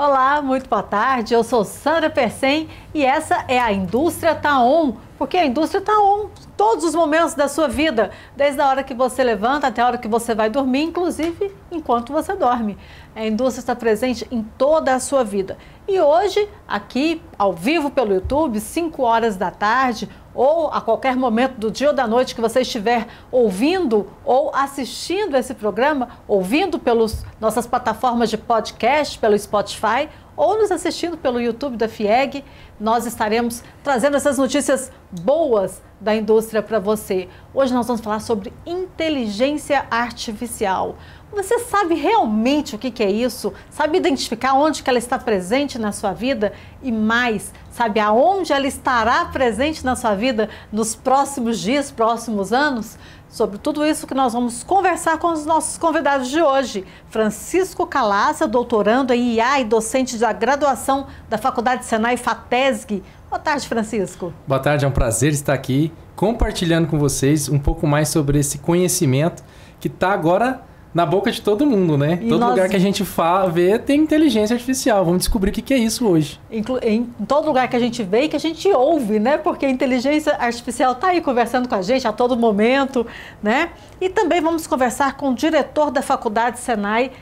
Olá, muito boa tarde. Eu sou Sandra Persen e essa é a Indústria Tá On, porque a indústria tá on todos os momentos da sua vida, desde a hora que você levanta até a hora que você vai dormir, inclusive enquanto você dorme. A indústria está presente em toda a sua vida. E hoje, aqui, ao vivo pelo YouTube, 5 horas da tarde, ou a qualquer momento do dia ou da noite que você estiver ouvindo ou assistindo esse programa, ouvindo pelas nossas plataformas de podcast, pelo Spotify, ou nos assistindo pelo YouTube da FIEG, nós estaremos trazendo essas notícias boas da indústria para você. Hoje nós vamos falar sobre inteligência artificial. Você sabe realmente o que é isso? Sabe identificar onde que ela está presente na sua vida? E mais, sabe aonde ela estará presente na sua vida nos próximos dias, próximos anos? Sobre tudo isso que nós vamos conversar com os nossos convidados de hoje. Francisco Calaça, doutorando em IA e docente da graduação da Faculdade Senai FATESG. Boa tarde, Francisco. Boa tarde, é um prazer estar aqui compartilhando com vocês um pouco mais sobre esse conhecimento que está agora na boca de todo mundo, né? Todo lugar que a gente vê tem inteligência artificial. Vamos descobrir o que é isso hoje. Em todo lugar que a gente vê e que a gente ouve, né? Porque a inteligência artificial está aí conversando com a gente a todo momento, né? E também vamos conversar com o diretor da Faculdade Senai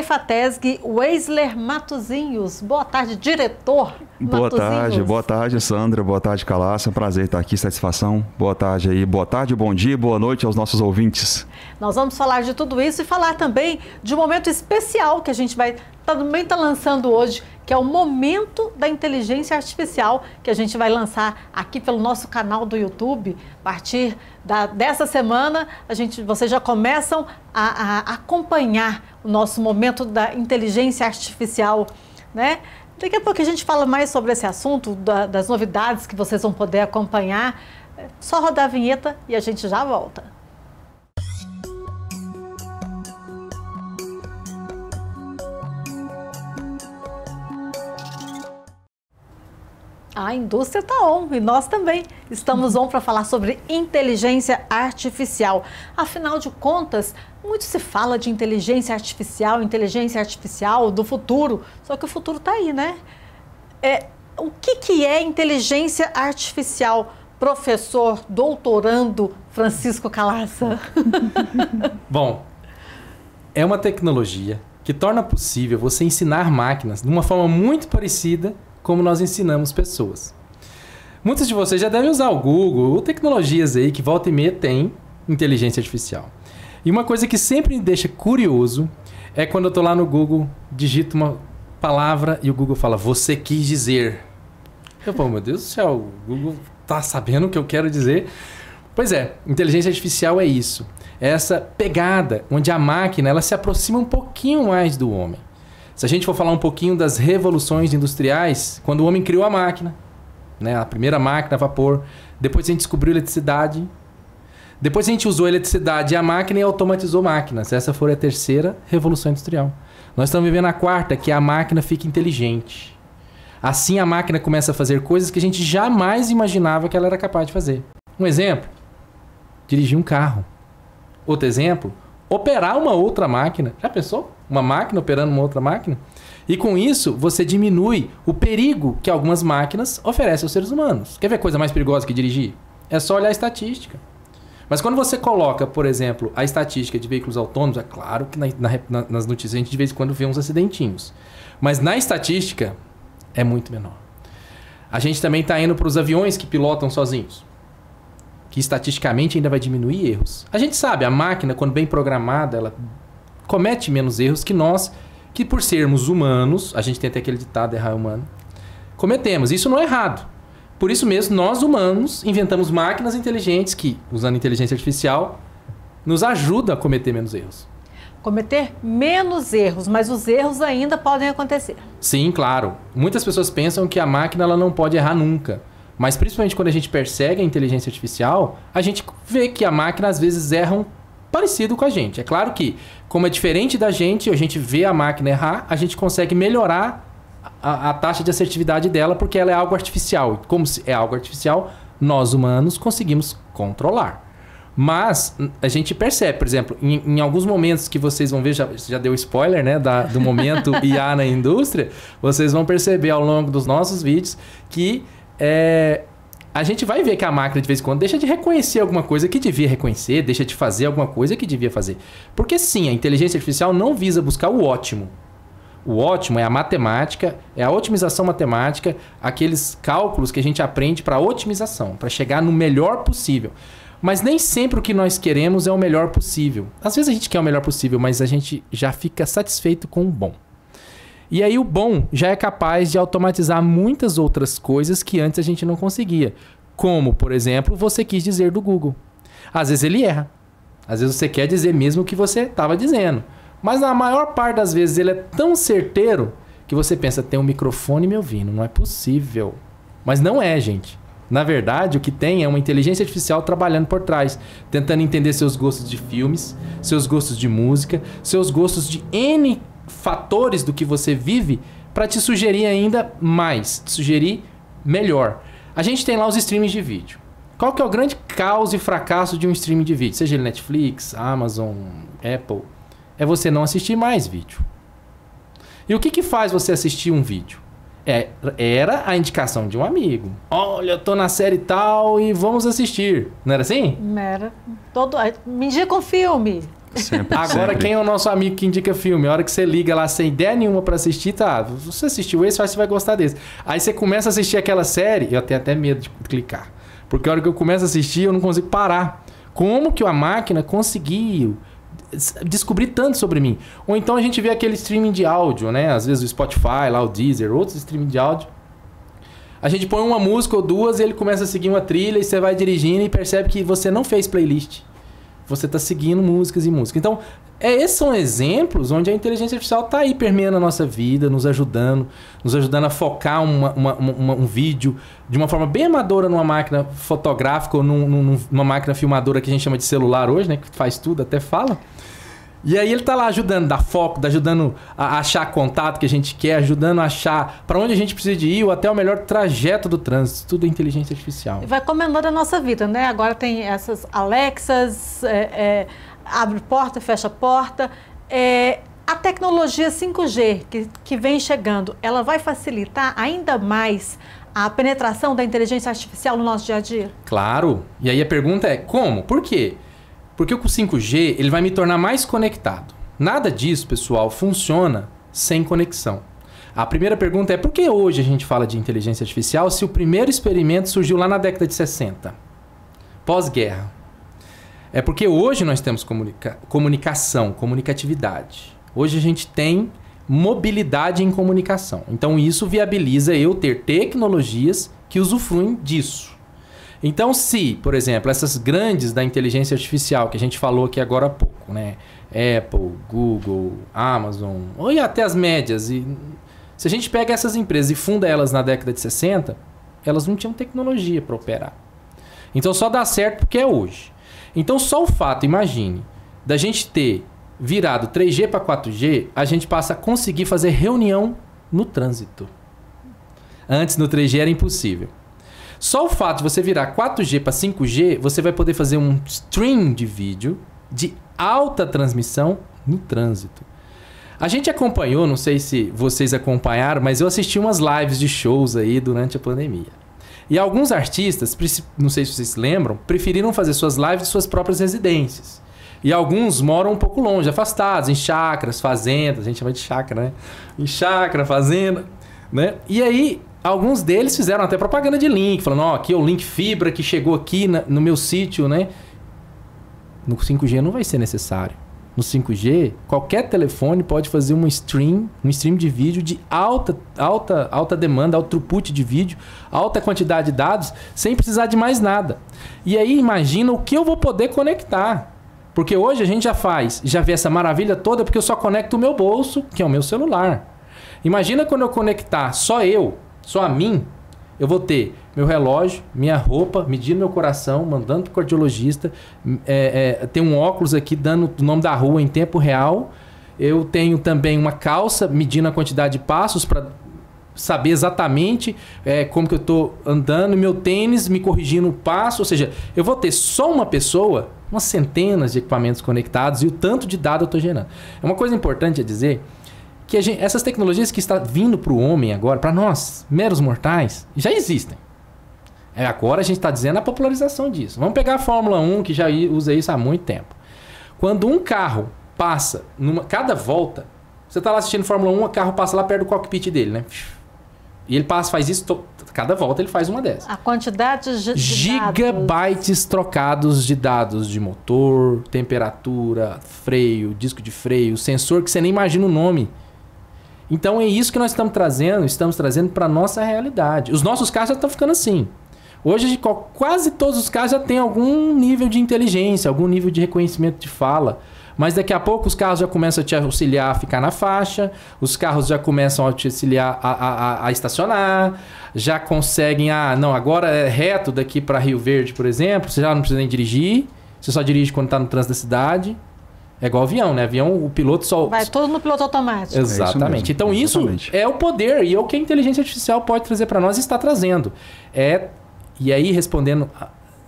FATESG, Weisler Matosinhos. Boa tarde, diretor Matosinhos. Boa tarde, Sandra. Boa tarde, Calaça. É um prazer estar aqui, satisfação. Boa tarde aí. Boa tarde, bom dia, boa noite aos nossos ouvintes. Nós vamos falar de tudo isso e falar também de um momento especial que a gente também está lançando hoje, que é o Momento da Inteligência Artificial, que a gente vai lançar aqui pelo nosso canal do YouTube. A partir dessa semana, vocês já começam a acompanhar o nosso Momento da Inteligência Artificial, né? Daqui a pouco a gente fala mais sobre esse assunto, das novidades que vocês vão poder acompanhar. É só rodar a vinheta e a gente já volta. A indústria está on e nós também estamos on para falar sobre inteligência artificial. Afinal de contas, muito se fala de inteligência artificial do futuro, só que o futuro está aí, né? O que é inteligência artificial, professor, doutorando Francisco Calaça? Bom, é uma tecnologia que torna possível você ensinar máquinas de uma forma muito parecida como nós ensinamos pessoas. Muitos de vocês já devem usar o Google ou tecnologias aí que volta e meia tem inteligência artificial. E uma coisa que sempre me deixa curioso é quando eu estou lá no Google, digito uma palavra e o Google fala, você quis dizer. Eu falo, meu Deus do céu, o Google está sabendo o que eu quero dizer? Pois é, inteligência artificial é isso. É essa pegada onde a máquina ela se aproxima um pouquinho mais do homem. Se a gente for falar um pouquinho das revoluções industriais, quando o homem criou a máquina, né, a primeira máquina a vapor, depois a gente descobriu a eletricidade, depois a gente usou a eletricidade e a máquina e automatizou máquinas. Essa foi a terceira revolução industrial. Nós estamos vivendo a quarta, que a máquina fica inteligente. Assim a máquina começa a fazer coisas que a gente jamais imaginava que ela era capaz de fazer. Um exemplo, dirigir um carro. Outro exemplo, operar uma outra máquina. Já pensou? Uma máquina operando uma outra máquina? E com isso, você diminui o perigo que algumas máquinas oferecem aos seres humanos. Quer ver coisa mais perigosa que dirigir? É só olhar a estatística. Mas quando você coloca, por exemplo, a estatística de veículos autônomos, é claro que nas notícias a gente de vez em quando vê uns acidentinhos. Mas na estatística, é muito menor. A gente também está indo para os aviões que pilotam sozinhos, que estatisticamente ainda vai diminuir erros. A gente sabe, a máquina, quando bem programada, ela comete menos erros que nós, que por sermos humanos, a gente tem até aquele ditado, errar é humano, cometemos. Isso não é errado. Por isso mesmo, nós humanos inventamos máquinas inteligentes que, usando inteligência artificial, nos ajudam a cometer menos erros. Cometer menos erros, mas os erros ainda podem acontecer. Sim, claro. Muitas pessoas pensam que a máquina ela não pode errar nunca. Mas principalmente quando a gente persegue a inteligência artificial, a gente vê que a máquina às vezes erra parecido com a gente. É claro que, como é diferente da gente, a gente vê a máquina errar, a gente consegue melhorar a taxa de assertividade dela, porque ela é algo artificial. Como é algo artificial, nós humanos conseguimos controlar. Mas a gente percebe, por exemplo, em alguns momentos que vocês vão ver, já deu spoiler, né, do momento IA na indústria, vocês vão perceber ao longo dos nossos vídeos que a gente vai ver que a máquina de vez em quando deixa de reconhecer alguma coisa que devia reconhecer, deixa de fazer alguma coisa que devia fazer. Porque sim, a inteligência artificial não visa buscar o ótimo. O ótimo é a matemática, é a otimização matemática, aqueles cálculos que a gente aprende para otimização, para chegar no melhor possível. Mas nem sempre o que nós queremos é o melhor possível. Às vezes a gente quer o melhor possível, mas a gente já fica satisfeito com o bom. E aí o bom já é capaz de automatizar muitas outras coisas que antes a gente não conseguia. Como, por exemplo, você quis dizer do Google. Às vezes ele erra. Às vezes você quer dizer mesmo o que você estava dizendo. Mas na maior parte das vezes ele é tão certeiro que você pensa, tem um microfone me ouvindo, não é possível. Mas não é, gente. Na verdade, o que tem é uma inteligência artificial trabalhando por trás, tentando entender seus gostos de filmes, seus gostos de música, seus gostos de N fatores do que você vive para te sugerir ainda mais, te sugerir melhor. A gente tem lá os streamings de vídeo. Qual que é o grande caos e fracasso de um streaming de vídeo? Seja ele Netflix, Amazon, Apple, é você não assistir mais vídeo. E o que faz você assistir um vídeo? Era a indicação de um amigo. Olha, eu tô na série tal e vamos assistir. Não era assim? Era. Me indica um filme. Sempre, Agora, sempre. quem é o nosso amigo que indica filme? A hora que você liga lá sem ideia nenhuma pra assistir, tá? Você assistiu esse, você vai gostar desse. Aí você começa a assistir aquela série, eu tenho até medo de clicar. Porque a hora que eu começo a assistir, eu não consigo parar. Como que a máquina conseguiu descobrir tanto sobre mim? Ou então a gente vê aquele streaming de áudio, né? Às vezes o Spotify, lá o Deezer, outros streaming de áudio. A gente põe uma música ou duas e ele começa a seguir uma trilha e você vai dirigindo e percebe que você não fez playlist. Você está seguindo músicas e músicas. Então, esses são exemplos onde a inteligência artificial está aí permeando a nossa vida, nos ajudando a focar um vídeo de uma forma bem amadora numa máquina fotográfica ou numa máquina filmadora que a gente chama de celular hoje, né? Que faz tudo, até fala. E aí ele tá lá ajudando a dar foco, ajudando a achar contato que a gente quer, ajudando a achar para onde a gente precisa de ir ou até o melhor trajeto do trânsito. Tudo é inteligência artificial. Vai comandando a nossa vida, né? Agora tem essas Alexas, abre porta, fecha porta. A tecnologia 5G que vem chegando, ela vai facilitar ainda mais a penetração da inteligência artificial no nosso dia a dia? Claro. E aí a pergunta é como? Por quê? Porque com o 5G ele vai me tornar mais conectado. Nada disso, pessoal, funciona sem conexão. A primeira pergunta é por que hoje a gente fala de inteligência artificial se o primeiro experimento surgiu lá na década de 60, pós-guerra? É porque hoje nós temos comunicação, comunicatividade. Hoje a gente tem mobilidade em comunicação. Então isso viabiliza eu ter tecnologias que usufruem disso. Então, se, por exemplo, essas grandes da inteligência artificial que a gente falou aqui agora há pouco, né? Apple, Google, Amazon, ou até as médias. Se a gente pega essas empresas e funda elas na década de 60, elas não tinham tecnologia para operar. Então, só dá certo porque é hoje. Então, só o fato, imagine, da gente ter virado 3G para 4G, a gente passa a conseguir fazer reunião no trânsito. Antes, no 3G era impossível. Só o fato de você virar 4G para 5G, você vai poder fazer um stream de vídeo de alta transmissão no trânsito. A gente acompanhou, não sei se vocês acompanharam, mas eu assisti umas lives de shows aí durante a pandemia. E alguns artistas, não sei se vocês se lembram, preferiram fazer suas lives de suas próprias residências. E alguns moram um pouco longe, afastados, em chácaras, fazendas, a gente chama de chácara, né? Em chácara, fazenda, né? E aí alguns deles fizeram até propaganda de link, falando, ó, aqui é o link fibra que chegou aqui no meu sítio, né? No 5G não vai ser necessário. No 5G, qualquer telefone pode fazer um stream de vídeo de alta demanda, alto throughput de vídeo, alta quantidade de dados, sem precisar de mais nada. E aí imagina o que eu vou poder conectar. Porque hoje a gente já vê essa maravilha toda porque eu só conecto o meu bolso, que é o meu celular. Imagina quando eu conectar só a mim, eu vou ter meu relógio, minha roupa, medindo meu coração, mandando para o cardiologista, tem um óculos aqui dando o nome da rua em tempo real, eu tenho também uma calça medindo a quantidade de passos para saber exatamente como que eu estou andando, meu tênis me corrigindo o passo, ou seja, eu vou ter só uma pessoa umas centenas de equipamentos conectados e o tanto de dado eu estou gerando. É uma coisa importante a dizer que essas tecnologias que estão vindo para o homem agora, para nós, meros mortais, já existem. Agora a gente está dizendo a popularização disso. Vamos pegar a Fórmula 1, que já usa isso há muito tempo. Quando um carro passa, cada volta, você está lá assistindo Fórmula 1, o carro passa lá perto do cockpit dele, né? E ele faz isso, cada volta ele faz uma dessas. A quantidade de gigabytes trocados de dados de motor, temperatura, freio, disco de freio, sensor que você nem imagina o nome. Então é isso que nós estamos trazendo para a nossa realidade. Os nossos carros já estão ficando assim. Hoje quase todos os carros já têm algum nível de inteligência, algum nível de reconhecimento de fala. Mas daqui a pouco os carros já começam a te auxiliar a ficar na faixa, os carros já começam a te auxiliar a estacionar, já conseguem, não, agora é reto daqui para Rio Verde, por exemplo, você já não precisa nem dirigir, você só dirige quando está no trânsito da cidade. É igual avião, né? Avião, o piloto só... Vai todo no piloto automático. Exatamente. Então isso é o poder e é o que a inteligência artificial pode trazer para nós e está trazendo. E aí, respondendo,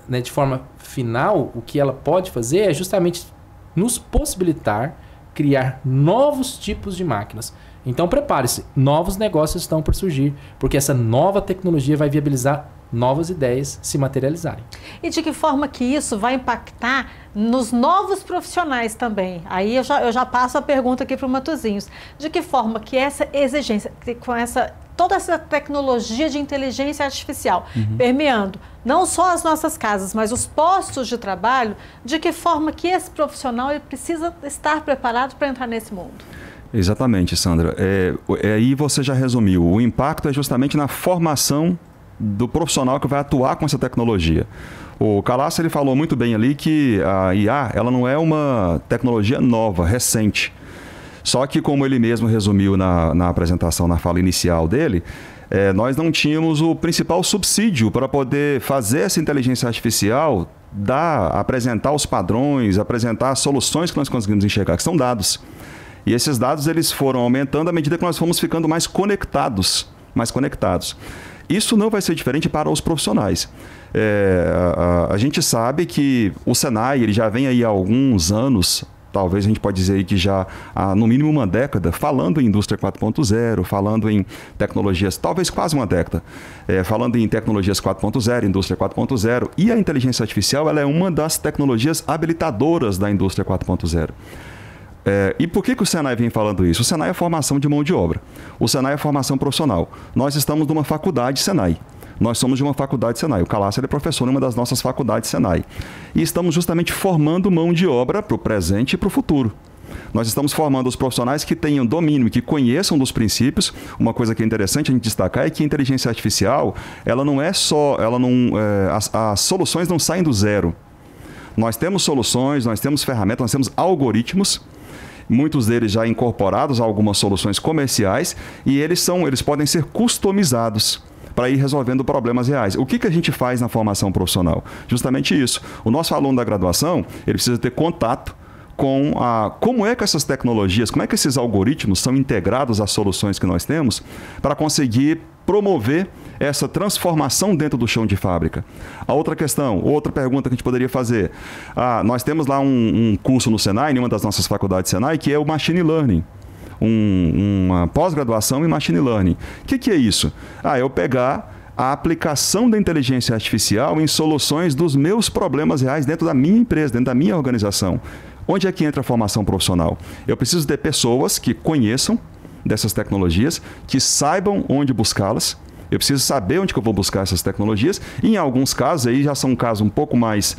né, de forma final, o que ela pode fazer é justamente nos possibilitar criar novos tipos de máquinas. Então prepare-se, novos negócios estão por surgir, porque essa nova tecnologia vai viabilizar novas ideias se materializarem. E de que forma que isso vai impactar nos novos profissionais também? Aí eu já passo a pergunta aqui para o Matosinhos. De que forma que essa exigência, com toda essa tecnologia de inteligência artificial permeando não só as nossas casas, mas os postos de trabalho, de que forma que esse profissional ele precisa estar preparado para entrar nesse mundo? Exatamente, Sandra. Aí você já resumiu. O impacto é justamente na formação do profissional que vai atuar com essa tecnologia. O Calaça, ele falou muito bem ali que a IA ela não é uma tecnologia nova, recente. Só que, como ele mesmo resumiu na apresentação, na fala inicial dele, nós não tínhamos o principal subsídio para poder fazer essa inteligência artificial apresentar os padrões, apresentar as soluções que nós conseguimos enxergar, que são dados. E esses dados eles foram aumentando à medida que nós fomos ficando mais conectados. Isso não vai ser diferente para os profissionais. A gente sabe que o Senai ele já vem aí há alguns anos, talvez a gente pode dizer aí que já há no mínimo uma década, falando em indústria 4.0, falando em tecnologias, talvez quase uma década, falando em tecnologias 4.0, indústria 4.0, e a inteligência artificial ela é uma das tecnologias habilitadoras da indústria 4.0. E por que o Senai vem falando isso? O Senai é formação de mão de obra. O Senai é formação profissional. Nós estamos numa faculdade Senai. Nós somos de uma faculdade Senai. O Calaça é professor numa das nossas faculdades Senai. E estamos justamente formando mão de obra para o presente e para o futuro. Nós estamos formando os profissionais que tenham domínio, que conheçam dos princípios. Uma coisa que é interessante a gente destacar é que a inteligência artificial, ela não é só... as soluções não saem do zero. Nós temos soluções, nós temos ferramentas, nós temos algoritmos, muitos deles já incorporados a algumas soluções comerciais, e eles podem ser customizados para ir resolvendo problemas reais. O que a gente faz na formação profissional? Justamente isso. O nosso aluno da graduação, ele precisa ter contato com como é que essas tecnologias, como é que esses algoritmos são integrados às soluções que nós temos para conseguir promover essa transformação dentro do chão de fábrica. A outra pergunta que a gente poderia fazer. Nós temos lá um curso no Senai, em uma das nossas faculdades Senai, que é o Machine Learning. Uma pós-graduação em Machine Learning. O que é isso? Eu pegar a aplicação da inteligência artificial em soluções dos meus problemas reais dentro da minha empresa, dentro da minha organização. Onde é que entra a formação profissional? Eu preciso ter pessoas que conheçam dessas tecnologias, que saibam onde buscá-las. Eu preciso saber onde que eu vou buscar essas tecnologias. E em alguns casos, aí já são casos um pouco mais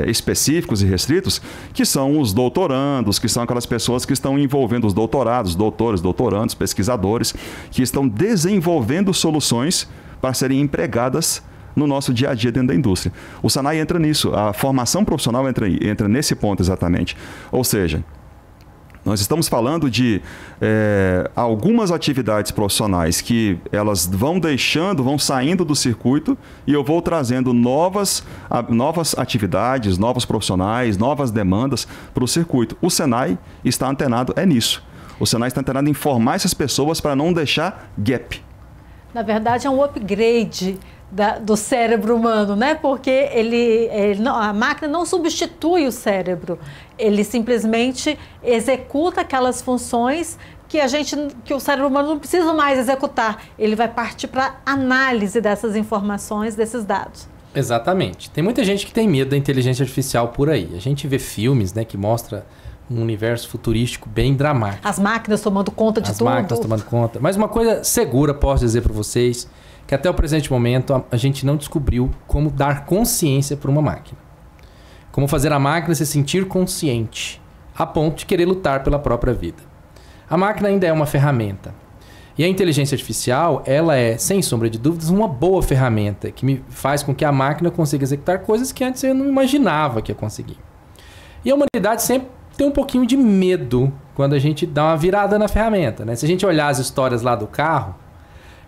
específicos e restritos, que são os doutorandos, que são aquelas pessoas que estão envolvendo os doutorados, doutores, doutorandos, pesquisadores, que estão desenvolvendo soluções para serem empregadas no nosso dia a dia dentro da indústria. O Senai entra nisso, a formação profissional entra nesse ponto exatamente. Ou seja, nós estamos falando de algumas atividades profissionais que elas vão saindo do circuito, e eu vou trazendo novas atividades, novos profissionais, novas demandas para o circuito. O Senai está antenado nisso. O Senai está antenado em formar essas pessoas para não deixar gap. Na verdade, é um upgrade do cérebro humano, né? Porque a máquina não substitui o cérebro, ele simplesmente executa aquelas funções que o cérebro humano não precisa mais executar. Ele vai partir para análise dessas informações, desses dados. Exatamente. Tem muita gente que tem medo da inteligência artificial por aí. A gente vê filmes, né, que mostra um universo futurístico bem dramático. As máquinas tomando conta de tudo. As máquinas tomando conta. Mas uma coisa segura, posso dizer para vocês, que até o presente momento a gente não descobriu como dar consciência para uma máquina. Como fazer a máquina se sentir consciente, a ponto de querer lutar pela própria vida. A máquina ainda é uma ferramenta. E a inteligência artificial, ela é, sem sombra de dúvidas, uma boa ferramenta que me faz com que a máquina consiga executar coisas que antes eu não imaginava que ia conseguir. E a humanidade sempre tem um pouquinho de medo quando a gente dá uma virada na ferramenta, né? Se a gente olhar as histórias lá do carro,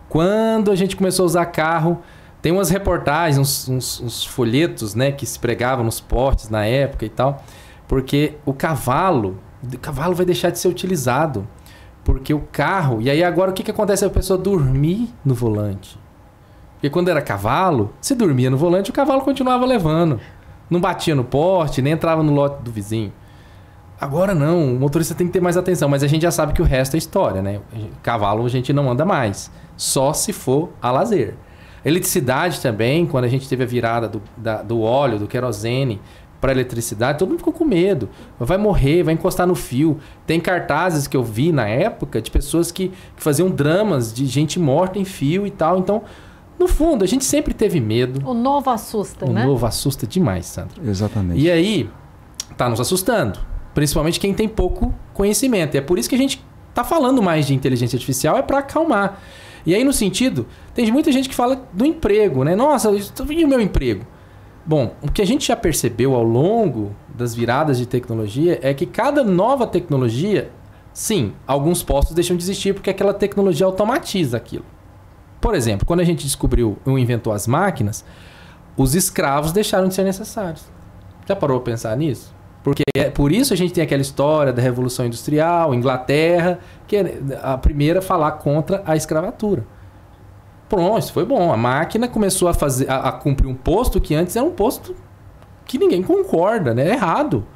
quando a gente começou a usar carro, tem umas reportagens, uns folhetos, né, que se pregavam nos postes na época e tal, porque o cavalo vai deixar de ser utilizado. Porque o carro... E aí agora o que acontece? A pessoa dormir no volante. Porque quando era cavalo, se dormia no volante, o cavalo continuava levando. Não batia no poste, nem entrava no lote do vizinho. Agora não, o motorista tem que ter mais atenção. Mas a gente já sabe que o resto é história, né? Cavalo a gente não anda mais. Só se for a lazer. Eletricidade também, quando a gente teve a virada do óleo, do querosene para eletricidade, todo mundo ficou com medo. Vai morrer, vai encostar no fio. Tem cartazes que eu vi na época de pessoas que faziam dramas de gente morta em fio e tal. Então, no fundo, a gente sempre teve medo. O novo assusta, né? O novo assusta demais, Sandra. Exatamente. E aí, tá nos assustando. Principalmente quem tem pouco conhecimento. E é por isso que a gente tá falando mais de inteligência artificial, é para acalmar. E aí, no sentido, tem muita gente que fala do emprego, né? Nossa, e o meu emprego? Bom, o que a gente já percebeu ao longo das viradas de tecnologia é que cada nova tecnologia, sim, alguns postos deixam de existir porque aquela tecnologia automatiza aquilo. Por exemplo, quando a gente descobriu ou inventou as máquinas, os escravos deixaram de ser necessários. Já parou para pensar nisso? Porque por isso a gente tem aquela história da Revolução Industrial, Inglaterra, que é a primeira a falar contra a escravatura. Pronto, isso foi bom. A máquina começou a cumprir um posto que antes era um posto que ninguém concorda, né? É errado.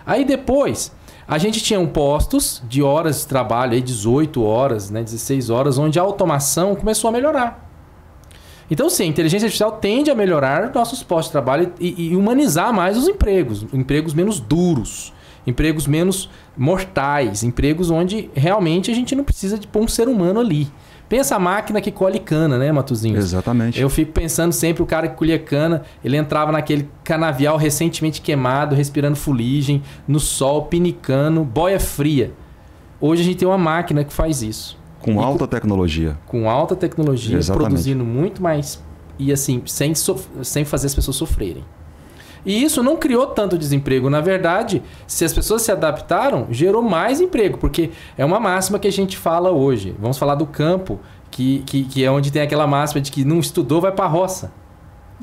Aí depois, a gente tinha postos de horas de trabalho, aí 18 horas, né? 16 horas, onde a automação começou a melhorar. Então, sim, a inteligência artificial tende a melhorar nossos postos de trabalho e humanizar mais os empregos. Empregos menos duros, empregos menos mortais, empregos onde realmente a gente não precisa de pôr um ser humano ali. Pensa a máquina que colhe cana, né, Matuzinho? Exatamente. Eu fico pensando sempre o cara que colhia cana, ele entrava naquele canavial recentemente queimado, respirando fuligem, no sol, pinicando, boia fria. Hoje a gente tem uma máquina que faz isso. Com alta tecnologia. Com alta tecnologia, exatamente, produzindo muito mais e assim, sem fazer as pessoas sofrerem. E isso não criou tanto desemprego. Na verdade, se as pessoas se adaptaram, gerou mais emprego. Porque é uma máxima que a gente fala hoje. Vamos falar do campo, que é onde tem aquela máxima de que não estudou, vai para a roça.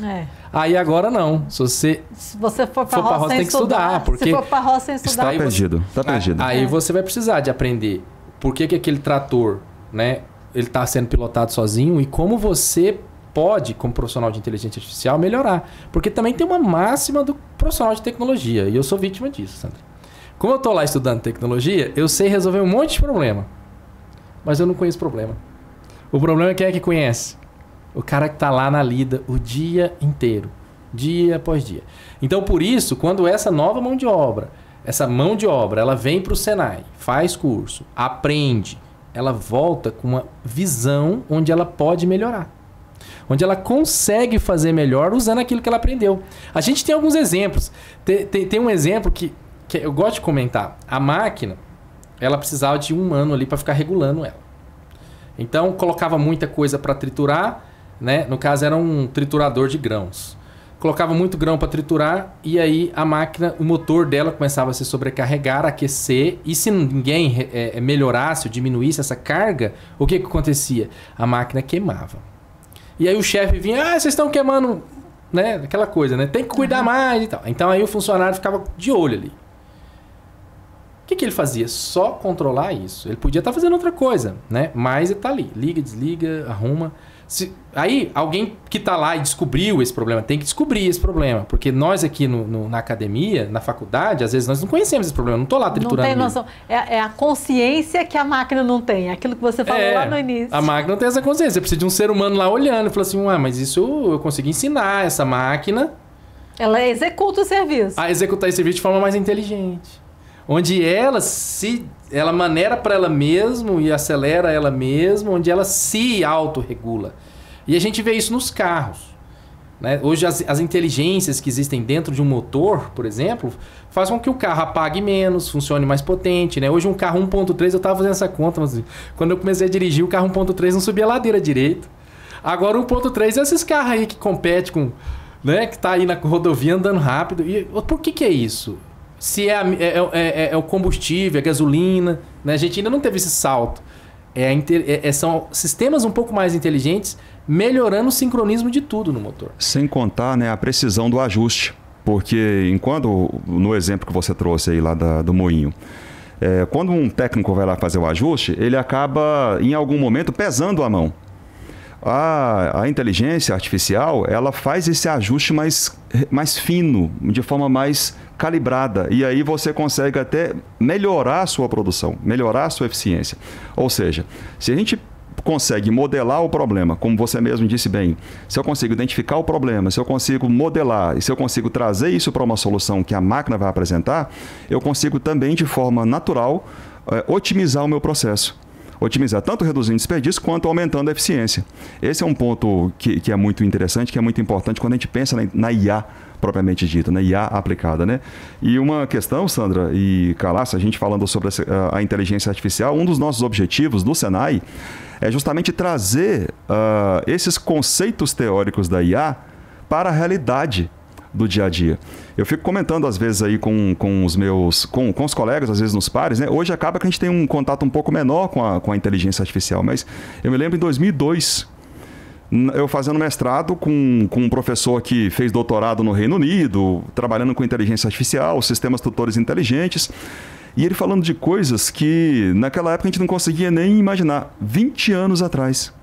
É. Aí agora não. Se você for para a roça tem que estudar. Porque se for para a roça sem estudar... Está perdido. Está perdido. Aí você vai precisar de aprender por que aquele trator, né, ele está sendo pilotado sozinho e como você... pode, como profissional de inteligência artificial, melhorar. Porque também tem uma máxima do profissional de tecnologia. E eu sou vítima disso, Sandra. Como eu estou lá estudando tecnologia, eu sei resolver um monte de problema. Mas eu não conheço problema. O problema é quem é que conhece? O cara que está lá na lida o dia inteiro. Dia após dia. Então, por isso, quando essa nova mão de obra, ela vem para o Senai, faz curso, aprende, ela volta com uma visão onde ela pode melhorar. Onde ela consegue fazer melhor usando aquilo que ela aprendeu. A gente tem alguns exemplos. Tem um exemplo que eu gosto de comentar. A máquina, ela precisava de um ano ali para ficar regulando ela. Então, colocava muita coisa para triturar, né? No caso, era um triturador de grãos. Colocava muito grão para triturar e aí a máquina, o motor dela começava a se sobrecarregar, aquecer. E se ninguém melhorasse ou diminuísse essa carga, o que acontecia? A máquina queimava. E aí o chefe vinha, vocês estão queimando, né? Aquela coisa, né? Tem que cuidar mais e tal. Então aí o funcionário ficava de olho ali. O que ele fazia? Só controlar isso. Ele podia estar fazendo outra coisa, né? Mas ele está ali. Liga, desliga, arruma. Aí, alguém que está lá e descobriu esse problema, tem que descobrir esse problema. Porque nós aqui na academia, na faculdade, às vezes nós não conhecemos esse problema. Não estou lá triturando. Não tem noção. É a consciência que a máquina não tem. Aquilo que você falou lá no início. A máquina não tem essa consciência. Você precisa de um ser humano lá olhando e falando assim, mas isso eu consegui ensinar essa máquina. Ela executa o serviço. A executar esse serviço de forma mais inteligente. Onde ela maneira para ela mesma e acelera ela mesma, onde ela se autorregula. E a gente vê isso nos carros. Né? Hoje as inteligências que existem dentro de um motor, por exemplo, fazem com que o carro apague menos, funcione mais potente. Né? Hoje um carro 1.3, eu estava fazendo essa conta, mas quando eu comecei a dirigir, o carro 1.3 não subia a ladeira direito. Agora o 1.3 é esses carros aí que competem com... Né? Que tá aí na rodovia andando rápido. E por que é isso? Se é o combustível, a gasolina, né? A gente ainda não teve esse salto. São sistemas um pouco mais inteligentes, melhorando o sincronismo de tudo no motor. Sem contar, né, a precisão do ajuste. Porque enquanto, no exemplo que você trouxe aí lá do moinho, quando um técnico vai lá fazer o ajuste, ele acaba, em algum momento, pesando a mão. A inteligência artificial, ela faz esse ajuste mais fino, de forma mais calibrada. E aí você consegue até melhorar a sua produção, melhorar a sua eficiência. Ou seja, se a gente consegue modelar o problema, como você mesmo disse bem, se eu consigo identificar o problema, se eu consigo modelar e se eu consigo trazer isso para uma solução que a máquina vai apresentar, eu consigo também, de forma natural, otimizar o meu processo. Otimizar, tanto reduzindo desperdício quanto aumentando a eficiência. Esse é um ponto que é muito interessante, que é muito importante quando a gente pensa na IA propriamente dita, na IA aplicada, né? E uma questão, Sandra e Calaça, a gente falando sobre a inteligência artificial, um dos nossos objetivos do Senai é justamente trazer esses conceitos teóricos da IA para a realidade do dia a dia. Eu fico comentando às vezes aí com os colegas, às vezes nos pares, né? Hoje acaba que a gente tem um contato um pouco menor com a inteligência artificial, mas eu me lembro em 2002, eu fazendo mestrado com um professor que fez doutorado no Reino Unido, trabalhando com inteligência artificial, sistemas tutores inteligentes, e ele falando de coisas que naquela época a gente não conseguia nem imaginar, 20 anos atrás.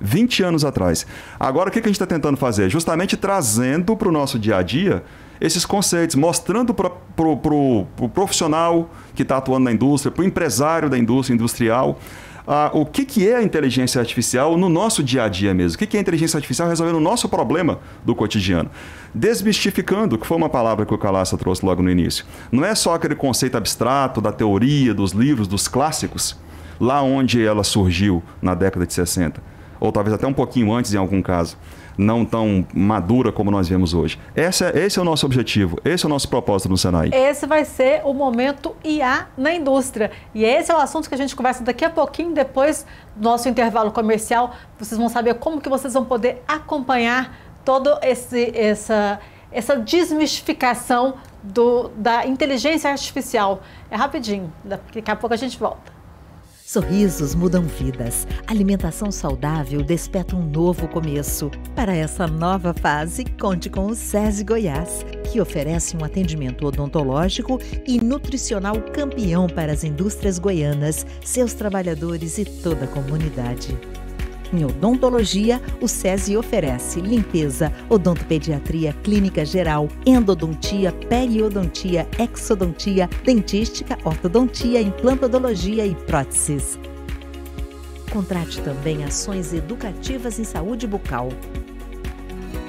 20 anos atrás. Agora, o que a gente está tentando fazer? Justamente trazendo para o nosso dia a dia esses conceitos, mostrando para o profissional que está atuando na indústria, para o empresário da indústria industrial, o que é a inteligência artificial no nosso dia a dia mesmo. O que é a inteligência artificial resolvendo o nosso problema do cotidiano. Desmistificando, que foi uma palavra que o Calaça trouxe logo no início. Não é só aquele conceito abstrato da teoria, dos livros, dos clássicos, lá onde ela surgiu na década de 60. Ou talvez até um pouquinho antes em algum caso, não tão madura como nós vemos hoje. Esse é o nosso objetivo, esse é o nosso propósito no Senai. Esse vai ser o momento IA na indústria. E esse é o assunto que a gente conversa daqui a pouquinho, depois do nosso intervalo comercial. Vocês vão saber como que vocês vão poder acompanhar toda essa desmistificação da inteligência artificial. É rapidinho, daqui a pouco a gente volta. Sorrisos mudam vidas. Alimentação saudável desperta um novo começo. Para essa nova fase, conte com o SESI Goiás, que oferece um atendimento odontológico e nutricional campeão para as indústrias goianas, seus trabalhadores e toda a comunidade. Em odontologia, o SESI oferece limpeza, odontopediatria, clínica geral, endodontia, periodontia, exodontia, dentística, ortodontia, implantodologia e próteses. Contrate também ações educativas em saúde bucal.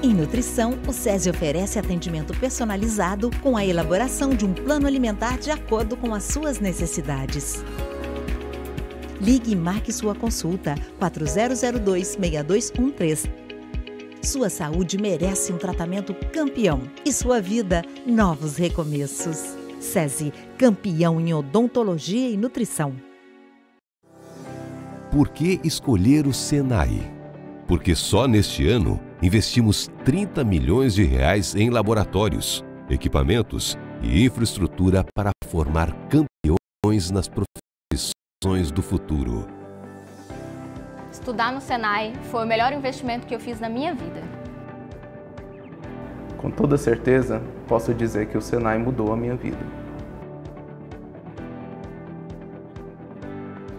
Em nutrição, o SESI oferece atendimento personalizado com a elaboração de um plano alimentar de acordo com as suas necessidades. Ligue e marque sua consulta 4002-6213. Sua saúde merece um tratamento campeão e sua vida, novos recomeços. SESI, campeão em odontologia e nutrição. Por que escolher o Senai? Porque só neste ano investimos R$30 milhões em laboratórios, equipamentos e infraestrutura para formar campeões nas profissões do futuro. Estudar no Senai foi o melhor investimento que eu fiz na minha vida. Com toda certeza, posso dizer que o Senai mudou a minha vida.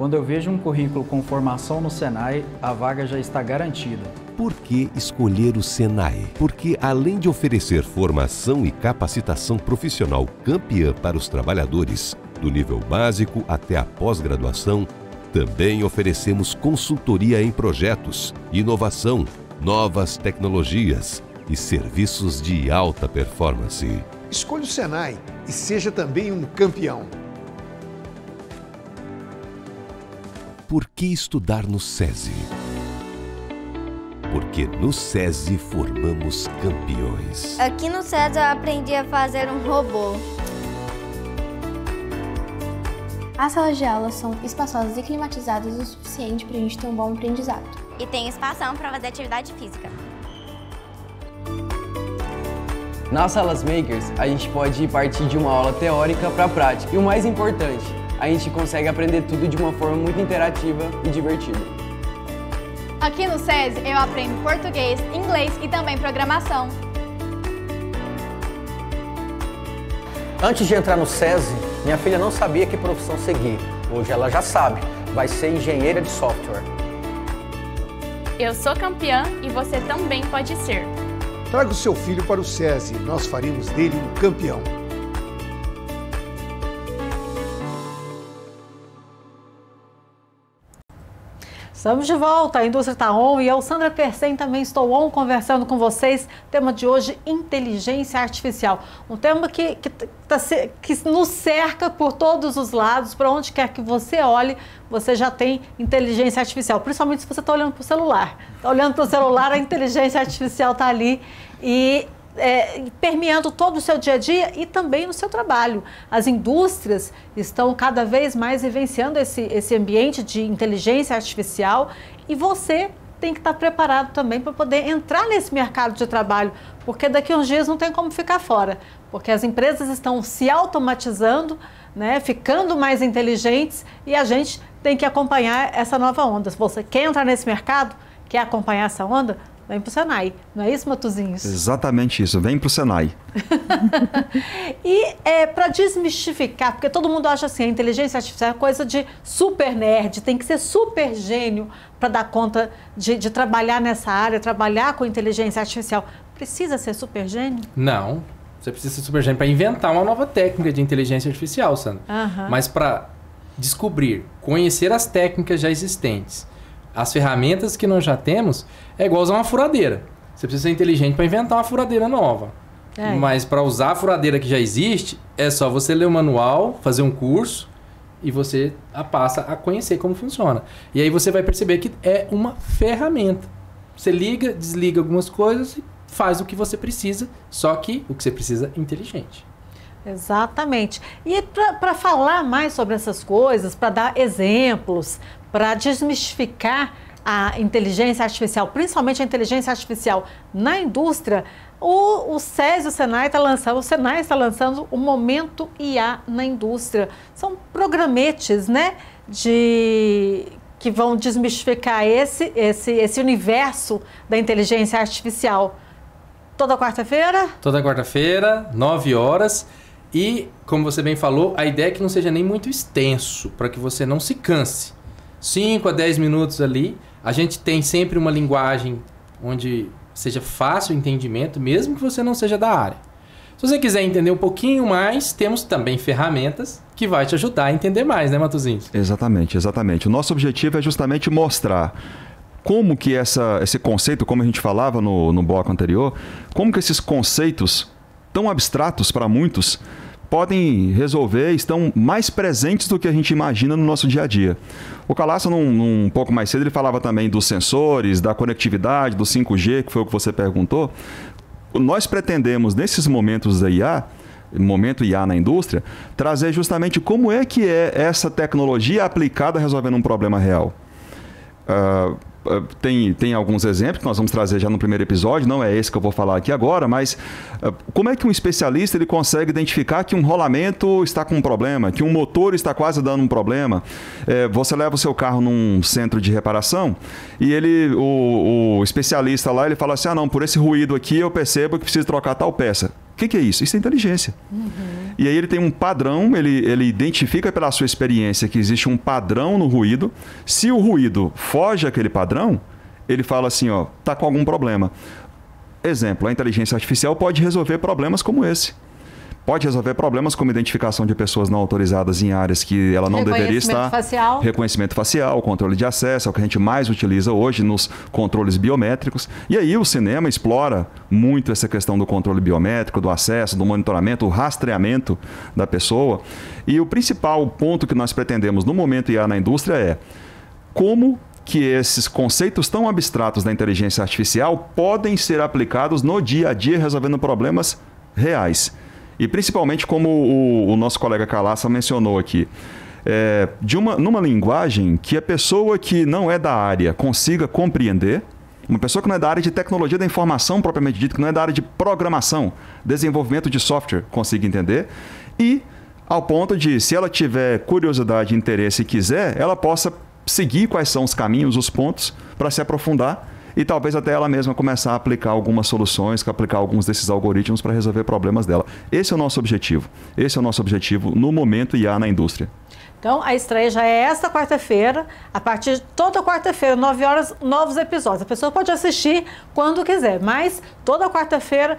Quando eu vejo um currículo com formação no Senai, a vaga já está garantida. Por que escolher o Senai? Porque além de oferecer formação e capacitação profissional campeã para os trabalhadores, do nível básico até a pós-graduação, também oferecemos consultoria em projetos, inovação, novas tecnologias e serviços de alta performance. Escolha o Senai e seja também um campeão. Por que estudar no SESI? Porque no SESI formamos campeões. Aqui no SESI eu aprendi a fazer um robô. As salas de aula são espaçosas e climatizadas o suficiente para a gente ter um bom aprendizado. E tem espação para fazer atividade física. Nas salas Makers, a gente pode partir de uma aula teórica para a prática. E o mais importante, a gente consegue aprender tudo de uma forma muito interativa e divertida. Aqui no SESI eu aprendo português, inglês e também programação. Antes de entrar no SESI, minha filha não sabia que profissão seguir. Hoje ela já sabe, vai ser engenheira de software. Eu sou campeã e você também pode ser. Traga o seu filho para o SESI, nós faremos dele um campeão. Estamos de volta, a indústria está on e eu, Sandra Persen, também estou on conversando com vocês. Tema de hoje, inteligência artificial. Um tema que nos cerca por todos os lados, para onde quer que você olhe, você já tem inteligência artificial. Principalmente se você está olhando para o celular. Está olhando para o celular, a inteligência artificial está ali e permeando todo o seu dia a dia e também no seu trabalho. As indústrias estão cada vez mais vivenciando esse ambiente de inteligência artificial e você tem que estar preparado também para poder entrar nesse mercado de trabalho, porque daqui a uns dias não tem como ficar fora, porque as empresas estão se automatizando, né, ficando mais inteligentes e a gente tem que acompanhar essa nova onda. Se você quer entrar nesse mercado, quer acompanhar essa onda, vem para o Senai, não é isso, Matuzinhos? Exatamente isso, vem para o Senai. E para desmistificar, porque todo mundo acha assim, a inteligência artificial é coisa de super nerd, tem que ser super gênio para dar conta de trabalhar nessa área, trabalhar com inteligência artificial. Precisa ser super gênio? Não, você precisa ser super gênio para inventar uma nova técnica de inteligência artificial, Sandra. Mas para descobrir, conhecer as técnicas já existentes, as ferramentas que nós já temos, é igual usar uma furadeira. Você precisa ser inteligente para inventar uma furadeira nova. Mas para usar a furadeira que já existe, é só você ler o manual, fazer um curso e você passa a conhecer como funciona. E aí você vai perceber que é uma ferramenta. Você liga, desliga algumas coisas e faz o que você precisa, só que o que você precisa é inteligente. Exatamente. E para falar mais sobre essas coisas, para dar exemplos, para desmistificar a inteligência artificial, principalmente a inteligência artificial na indústria, o SESI, o Senai está lançando o Momento IA na indústria. São programetes, né, que vão desmistificar esse universo da inteligência artificial. Toda quarta-feira? Toda quarta-feira, 9 horas. E, como você bem falou, a ideia é que não seja nem muito extenso, para que você não se canse. 5 a 10 minutos ali. A gente tem sempre uma linguagem onde seja fácil o entendimento, mesmo que você não seja da área. Se você quiser entender um pouquinho mais, temos também ferramentas que vai te ajudar a entender mais, né, Matuzinhos? Exatamente, exatamente. O nosso objetivo é justamente mostrar como que esse conceito, como a gente falava no bloco anterior, como que esses conceitos tão abstratos para muitos podem resolver, estão mais presentes do que a gente imagina no nosso dia a dia. O Calasso, um pouco mais cedo, ele falava também dos sensores, da conectividade, do 5G, que foi o que você perguntou. Nós pretendemos, nesses momentos da IA, momento IA na indústria, trazer justamente como é que é essa tecnologia aplicada resolvendo um problema real. Tem alguns exemplos que nós vamos trazer já no primeiro episódio, não é esse que eu vou falar aqui agora, mas como é que um especialista ele consegue identificar que um rolamento está com um problema, que um motor está quase dando um problema? Você leva o seu carro num centro de reparação e o especialista lá ele fala assim, não, por esse ruído aqui eu percebo que preciso trocar tal peça. que é isso? Isso é inteligência. E aí ele tem um padrão, ele identifica pela sua experiência que existe um padrão no ruído. Se o ruído foge àquele padrão, ele fala assim, ó, tá com algum problema. Exemplo, a inteligência artificial pode resolver problemas como esse. Pode resolver problemas como identificação de pessoas não autorizadas em áreas que ela não deveria estar. Facial. Reconhecimento facial, controle de acesso, é o que a gente mais utiliza hoje nos controles biométricos. E aí o cinema explora muito essa questão do controle biométrico, do acesso, do monitoramento, o rastreamento da pessoa. E o principal ponto que nós pretendemos no momento IA na indústria é como que esses conceitos tão abstratos da inteligência artificial podem ser aplicados no dia a dia resolvendo problemas reais. E principalmente como o nosso colega Calaça mencionou aqui, numa linguagem que a pessoa que não é da área consiga compreender, uma pessoa que não é da área de tecnologia da informação propriamente dita, que não é da área de programação, desenvolvimento de software, consiga entender, e ao ponto de, se ela tiver curiosidade, interesse e quiser, ela possa seguir quais são os caminhos, os pontos para se aprofundar e talvez até ela mesma começar a aplicar algumas soluções, aplicar alguns desses algoritmos para resolver problemas dela. Esse é o nosso objetivo. Esse é o nosso objetivo no momento IA na indústria. Então, a estreia já é esta quarta-feira. A partir de toda quarta-feira, 9 horas, novos episódios. A pessoa pode assistir quando quiser, mas toda quarta-feira,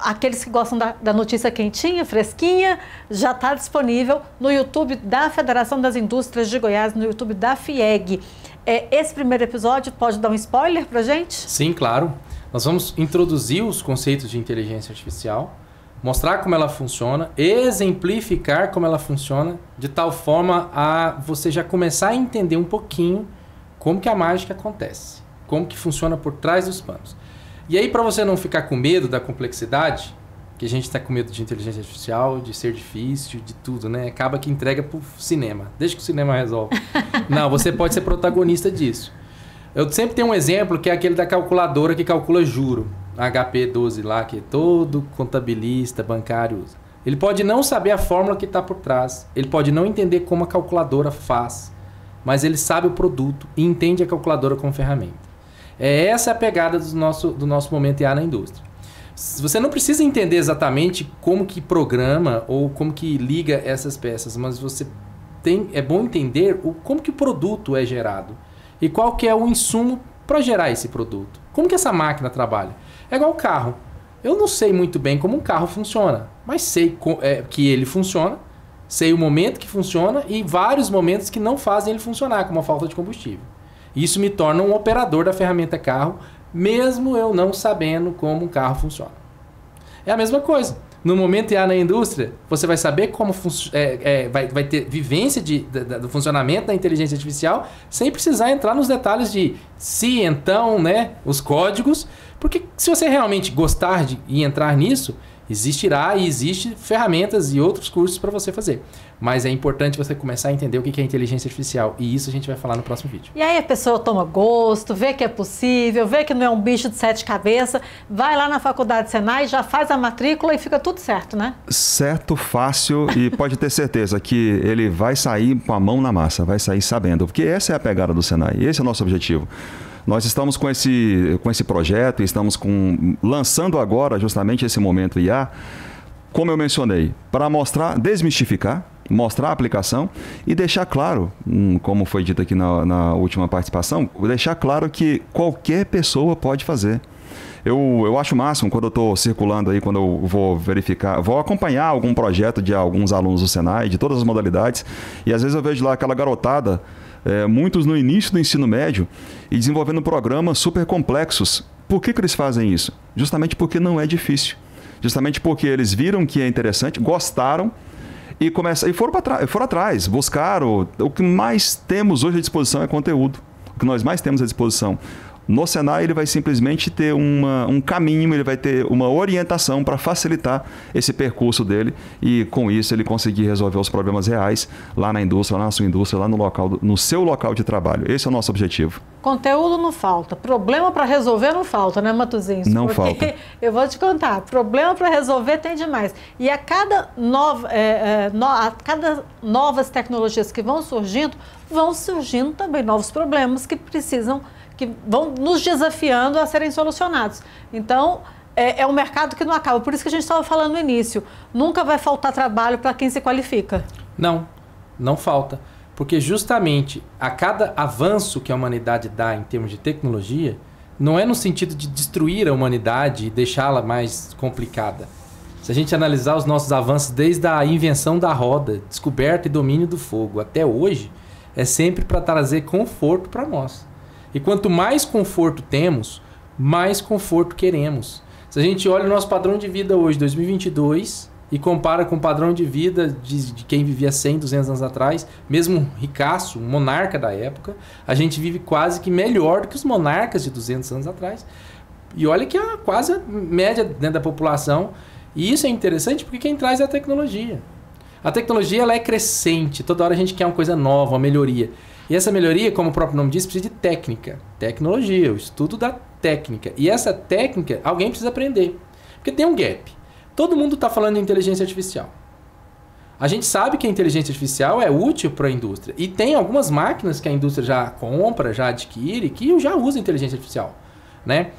aqueles que gostam da notícia quentinha, fresquinha, já está disponível no YouTube da Federação das Indústrias de Goiás, no YouTube da FIEG. Esse primeiro episódio pode dar um spoiler para a gente? Sim, claro. Nós vamos introduzir os conceitos de inteligência artificial, mostrar como ela funciona, exemplificar como ela funciona, de tal forma a você já começar a entender um pouquinho como que a mágica acontece, como que funciona por trás dos panos. E aí, para você não ficar com medo da complexidade, que a gente está com medo de inteligência artificial, de ser difícil, de tudo, né? Acaba que entrega para o cinema. Deixa que o cinema resolve. Não, você pode ser protagonista disso. Eu sempre tenho um exemplo que é aquele da calculadora que calcula juro. HP 12 lá, que todo contabilista, bancário usa. Ele pode não saber a fórmula que está por trás. Ele pode não entender como a calculadora faz. Mas ele sabe o produto e entende a calculadora como ferramenta. Essa é a pegada do nosso momento IA na indústria. Você não precisa entender exatamente como que programa ou como que liga essas peças, mas é bom entender como que o produto é gerado e qual que é o insumo para gerar esse produto. Como que essa máquina trabalha? É igual o carro. Eu não sei muito bem como um carro funciona, mas sei que ele funciona, sei o momento que funciona e vários momentos que não fazem ele funcionar, como a falta de combustível. Isso me torna um operador da ferramenta carro, mesmo eu não sabendo como um carro funciona. É a mesma coisa. No momento IA na indústria, você vai saber como vai ter vivência do funcionamento da inteligência artificial sem precisar entrar nos detalhes de se, então, né, os códigos. Porque se você realmente gostar e entrar nisso, existe ferramentas e outros cursos para você fazer. Mas é importante você começar a entender o que é inteligência artificial. E isso a gente vai falar no próximo vídeo. E aí a pessoa toma gosto, vê que é possível, vê que não é um bicho de 7 cabeças, vai lá na faculdade Senai, já faz a matrícula e fica tudo certo, né? Certo, fácil, e pode ter certeza que ele vai sair com a mão na massa, vai sair sabendo. Porque essa é a pegada do Senai, esse é o nosso objetivo. Nós estamos com esse projeto, estamos lançando agora justamente esse momento IA, como eu mencionei, para desmistificar, mostrar a aplicação e deixar claro, como foi dito aqui na última participação, deixar claro que qualquer pessoa pode fazer. Eu acho o máximo quando eu estou circulando aí, quando eu vou verificar, vou acompanhar algum projeto de alguns alunos do Senai, de todas as modalidades, e às vezes eu vejo lá aquela garotada, muitos no início do ensino médio, e desenvolvendo programas super complexos. Por que eles fazem isso? Justamente porque não é difícil. Justamente porque eles viram que é interessante, gostaram e foram atrás, buscaram. O que mais temos hoje à disposição é conteúdo. O que nós mais temos à disposição. No Senai, ele vai simplesmente ter um caminho, ele vai ter uma orientação para facilitar esse percurso dele e, com isso, ele conseguir resolver os problemas reais lá na indústria, lá na sua indústria, lá no seu local de trabalho. Esse é o nosso objetivo. Conteúdo não falta. Problema para resolver não falta, né, Matosinhos? Não falta. Eu vou te contar, problema para resolver tem demais. E a cada novas tecnologias que vão surgindo também novos problemas que vão nos desafiando a serem solucionados. Então, é um mercado que não acaba. Por isso que a gente estava falando no início. Nunca vai faltar trabalho para quem se qualifica. Não falta. Porque justamente a cada avanço que a humanidade dá em termos de tecnologia, não é no sentido de destruir a humanidade e deixá-la mais complicada. Se a gente analisar os nossos avanços desde a invenção da roda, descoberta e domínio do fogo até hoje, é sempre para trazer conforto para nós. E quanto mais conforto temos, mais conforto queremos. Se a gente olha o nosso padrão de vida hoje, 2022, e compara com o padrão de vida de quem vivia 100, 200 anos atrás, mesmo um ricaço, um monarca da época, a gente vive quase que melhor do que os monarcas de 200 anos atrás. E olha que é quase a média dentro da população. E isso é interessante porque quem traz é a tecnologia. A tecnologia ela é crescente, toda hora a gente quer uma coisa nova, uma melhoria. E essa melhoria, como o próprio nome diz, precisa de técnica. Tecnologia, o estudo da técnica. E essa técnica, alguém precisa aprender. Porque tem um gap. Todo mundo está falando de inteligência artificial. A gente sabe que a inteligência artificial é útil para a indústria. E tem algumas máquinas que a indústria já compra, já adquire, que já usa inteligência artificial, né?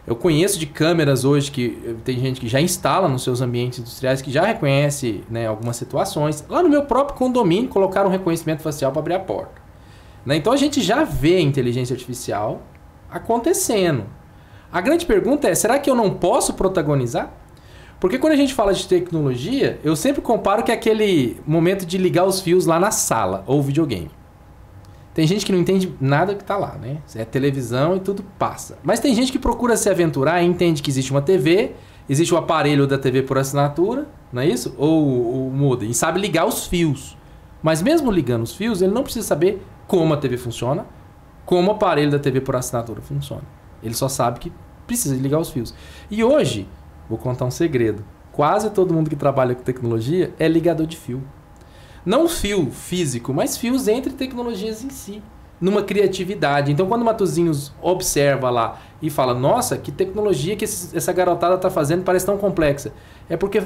Eu conheço de câmeras hoje que tem gente que já instala nos seus ambientes industriais, que já reconhece, né, algumas situações. Lá no meu próprio condomínio colocaram um reconhecimento facial para abrir a porta. Né? Então a gente já vê a inteligência artificial acontecendo. A grande pergunta é, será que eu não posso protagonizar? Porque quando a gente fala de tecnologia, eu sempre comparo que é aquele momento de ligar os fios lá na sala, ou videogame. Tem gente que não entende nada que está lá, né? É televisão e tudo passa. Mas tem gente que procura se aventurar e entende que existe uma TV, existe o aparelho da TV por assinatura, não é isso? Ou modem, e sabe ligar os fios. Mas mesmo ligando os fios, ele não precisa saber como a TV funciona, como o aparelho da TV por assinatura funciona. Ele só sabe que precisa ligar os fios. E hoje, vou contar um segredo. Quase todo mundo que trabalha com tecnologia é ligador de fio. Não fio físico, mas fios entre tecnologias em si. Numa criatividade. Então, quando o Matosinhos observa lá e fala, nossa, que tecnologia que essa garotada está fazendo parece tão complexa. É porque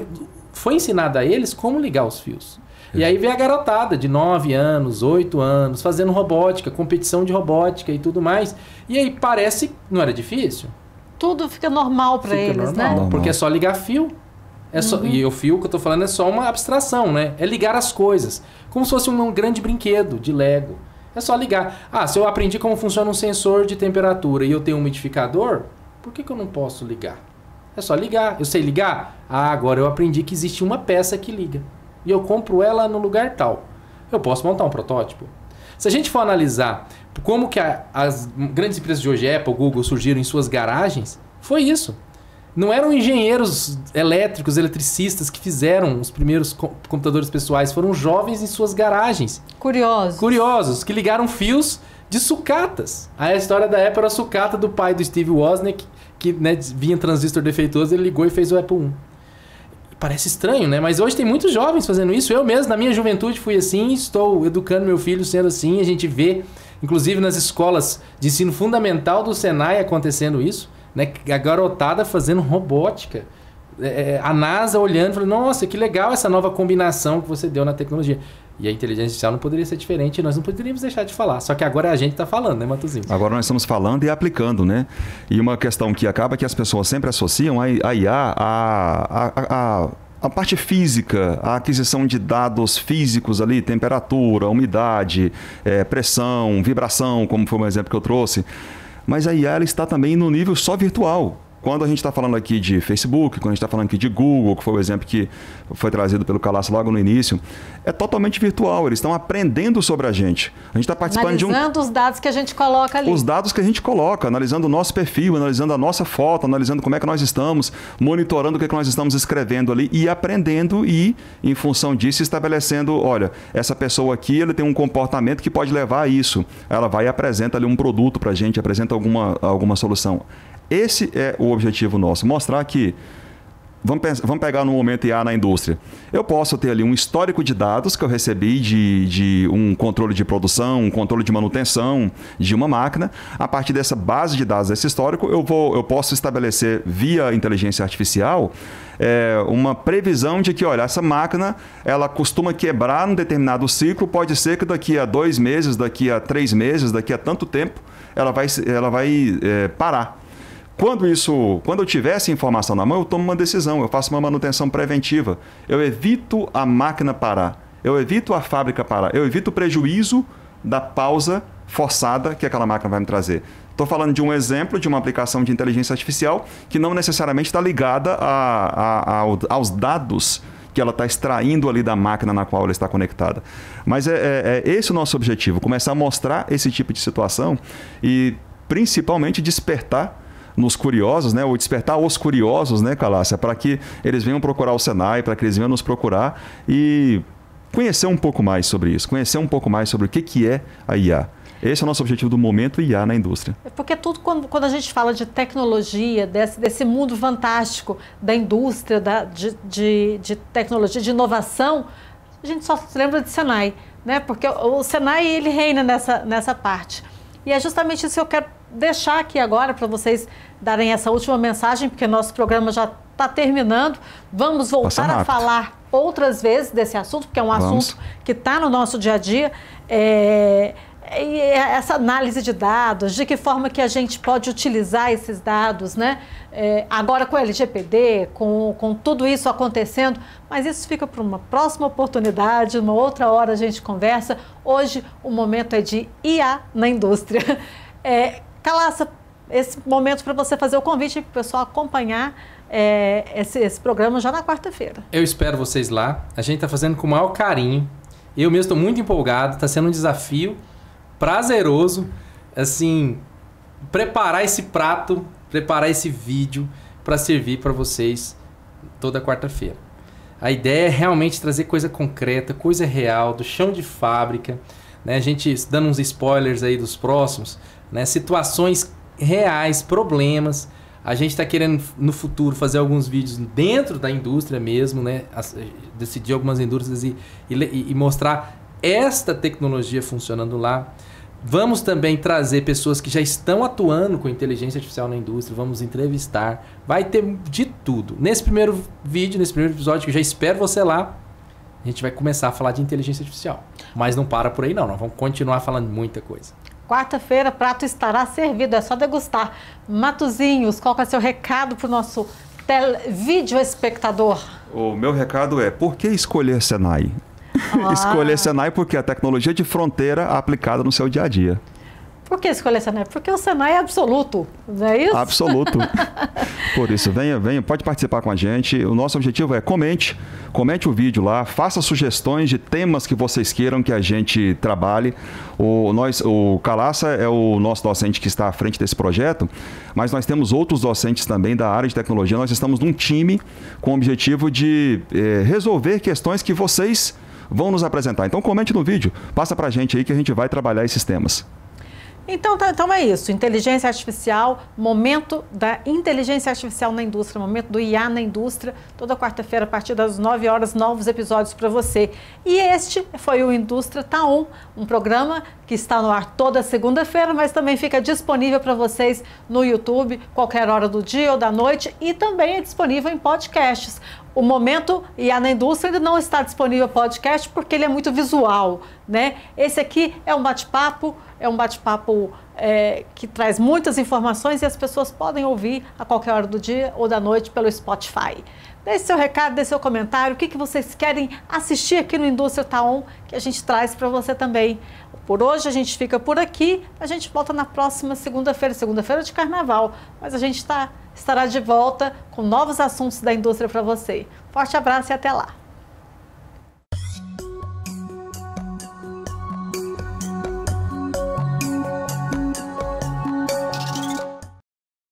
foi ensinado a eles como ligar os fios. E aí vem a garotada de 9 anos, 8 anos, fazendo robótica, competição de robótica e tudo mais. E aí parece, não era difícil? Tudo fica normal para eles, normal, né? Porque é só ligar fio. É só, e o fio que eu tô falando é só uma abstração, né? É ligar as coisas. Como se fosse um grande brinquedo de Lego. É só ligar. Ah, se eu aprendi como funciona um sensor de temperatura e eu tenho um umidificador, por que eu não posso ligar? É só ligar. Eu sei ligar? Ah, agora eu aprendi que existe uma peça que liga. E eu compro ela no lugar tal. Eu posso montar um protótipo. Se a gente for analisar como que as grandes empresas de hoje, Apple, Google, surgiram em suas garagens, foi isso. Não eram engenheiros elétricos, eletricistas que fizeram os primeiros computadores pessoais. Foram jovens em suas garagens. Curiosos, que ligaram fios de sucatas. Aí a história da Apple era a sucata do pai do Steve Wozniak, que né, vinha transistor defeituoso, ele ligou e fez o Apple I. Parece estranho, né? Mas hoje tem muitos jovens fazendo isso. Eu mesmo, na minha juventude, fui assim, estou educando meu filho sendo assim. A gente vê, inclusive nas escolas de ensino fundamental do Senai acontecendo isso. Né? A garotada fazendo robótica. A NASA olhando, falando, nossa, que legal essa nova combinação que você deu na tecnologia. E a inteligência artificial não poderia ser diferente, nós não poderíamos deixar de falar. Só que agora a gente está falando, né, Matosinhos? Agora nós estamos falando e aplicando, né? E uma questão que acaba que as pessoas sempre associam a IA a parte física, a aquisição de dados físicos ali, temperatura, umidade, pressão, vibração, como foi um exemplo que eu trouxe. Mas a IA ela está também no nível só virtual. Quando a gente está falando aqui de Facebook, quando a gente está falando aqui de Google, que foi o exemplo que foi trazido pelo Calaço logo no início, é totalmente virtual. Eles estão aprendendo sobre a gente. A gente está participando analisando os dados que a gente coloca ali. Os dados que a gente coloca, analisando o nosso perfil, analisando a nossa foto, analisando como é que nós estamos, monitorando o que é que nós estamos escrevendo ali e aprendendo e, em função disso, estabelecendo, olha, essa pessoa aqui ele tem um comportamento que pode levar a isso. Ela vai e apresenta ali um produto para a gente, apresenta alguma solução. Esse é o objetivo nosso, mostrar que, vamos pegar no momento IA na indústria, eu posso ter ali um histórico de dados que eu recebi de um controle de produção, um controle de manutenção de uma máquina. A partir dessa base de dados, desse histórico, eu posso estabelecer via inteligência artificial uma previsão de que, olha, essa máquina ela costuma quebrar num determinado ciclo, pode ser que daqui a 2 meses, daqui a 3 meses, daqui a tanto tempo, ela vai parar. Quando eu tiver essa informação na mão, eu tomo uma decisão, eu faço uma manutenção preventiva. Eu evito a máquina parar, eu evito a fábrica parar, eu evito o prejuízo da pausa forçada que aquela máquina vai me trazer. Estou falando de um exemplo de uma aplicação de inteligência artificial que não necessariamente está ligada aos dados que ela está extraindo ali da máquina na qual ela está conectada. Mas é esse o nosso objetivo, começar a mostrar esse tipo de situação e principalmente despertar nos curiosos, né, ou despertar os curiosos, né, Calácia, para que eles venham procurar o Senai, para que eles venham nos procurar e conhecer um pouco mais sobre isso, conhecer um pouco mais sobre o que é a IA. Esse é o nosso objetivo do momento IA na indústria. Porque tudo, quando a gente fala de tecnologia, desse mundo fantástico da indústria, de tecnologia, de inovação, a gente só se lembra de Senai, né? Porque o Senai, ele reina nessa parte. E é justamente isso que eu quero deixar aqui agora para vocês darem essa última mensagem, porque nosso programa já está terminando. Vamos voltar a falar outras vezes desse assunto, porque é um assunto que está no nosso dia a dia. E essa análise de dados, de que forma que a gente pode utilizar esses dados, né? Agora com o LGPD, com tudo isso acontecendo, mas isso fica para uma próxima oportunidade, uma outra hora a gente conversa. Hoje o momento é de IA na indústria. Calácia, esse momento para você fazer o convite para o pessoal acompanhar esse programa já na quarta-feira. Eu espero vocês lá, a gente está fazendo com o maior carinho, eu mesmo estou muito empolgado, está sendo um desafio prazeroso, assim, preparar esse prato, preparar esse vídeo para servir para vocês toda quarta-feira. A ideia é realmente trazer coisa concreta, coisa real, do chão de fábrica, né? A gente dando uns spoilers aí dos próximos, né? Situações reais, problemas. A gente está querendo no futuro fazer alguns vídeos dentro da indústria mesmo, né? Decidir algumas indústrias e mostrar esta tecnologia funcionando lá. Vamos também trazer pessoas que já estão atuando com inteligência artificial na indústria, vamos entrevistar, vai ter de tudo. Nesse primeiro vídeo, nesse primeiro episódio, que eu já espero você lá, a gente vai começar a falar de inteligência artificial. Mas não para por aí não, nós vamos continuar falando muita coisa. Quarta-feira, prato estará servido, é só degustar. Matuzinhos, qual que é o seu recado para o nosso vídeo espectador? O meu recado é, por que escolher Senai? Escolher Senai porque a tecnologia de fronteira é aplicada no seu dia a dia. Por que escolher Senai? Porque o Senai é absoluto, não é isso? Absoluto. Por isso, venha, pode participar com a gente. O nosso objetivo é comente o vídeo lá, faça sugestões de temas que vocês queiram que a gente trabalhe. O Calácia é o nosso docente que está à frente desse projeto, mas nós temos outros docentes também da área de tecnologia. Nós estamos num time com o objetivo de resolver questões que vocês vão nos apresentar. Então comente no vídeo, passa pra gente aí que a gente vai trabalhar esses temas. Então é isso, inteligência artificial, momento da inteligência artificial na indústria, momento do IA na indústria, toda quarta-feira a partir das 9 horas, novos episódios para você. E este foi o Indústria Tá On, um programa que está no ar toda segunda-feira, mas também fica disponível para vocês no YouTube, qualquer hora do dia ou da noite, e também é disponível em podcasts. O Momento IA na Indústria ainda não está disponível podcast porque ele é muito visual, né? Esse aqui é um bate-papo, que traz muitas informações e as pessoas podem ouvir a qualquer hora do dia ou da noite pelo Spotify. Deixe seu recado, deixe seu comentário, o que vocês querem assistir aqui no Indústria Tá On, que a gente traz para você também. Por hoje a gente fica por aqui, a gente volta na próxima segunda-feira de carnaval, mas a gente estará de volta com novos assuntos da indústria para você. Forte abraço e até lá!